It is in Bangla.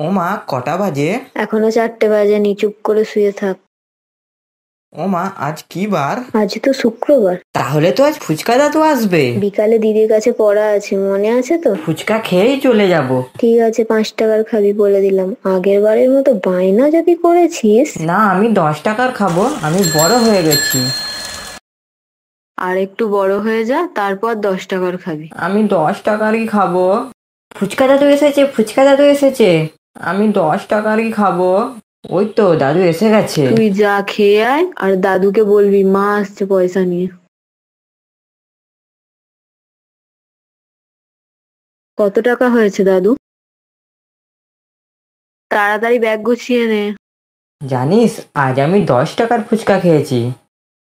ও মা, কটা বাজে? এখনো 4টে বাজেনি, চুপ করে শুয়ে থাক। ও মা, আজ কি বার? আজ তো শুক্রবার। তাহলে তো আজ ফুচকা দাদু আসবে। বিকালে দিদির কাছে পড়া আছে, মনে আছে তো? ফুচকা খেয়েই চলে যাব। ঠিক আছে, 5 টাকার খাবি বলে দিলাম। আগের বারের মতো বায়না যদি করেছিস। না, আমি 10 টাকার খাবো, আমি বড় হয়ে গেছি। আর একটু বড় হয়ে যা, তারপর 10 টাকার খাবি। আমি 10 টাকারই খাবো। ফুচকা দাদু এসেছে, ফুচকা দাদু এসেছে। আমি 10 টাকারই খাবো। ওই তো দাদু এসে গেছে। তুই যা, খেয়ে আয়, আর দাদুকে বলবি মা আসছে পয়সা নিয়ে। কত টাকা হয়েছে দাদু? তাড়াতাড়ি ব্যাগ গুছিয়ে নে। জানিস, আজ আমি 10 টাকার ফুচকা খেয়েছি।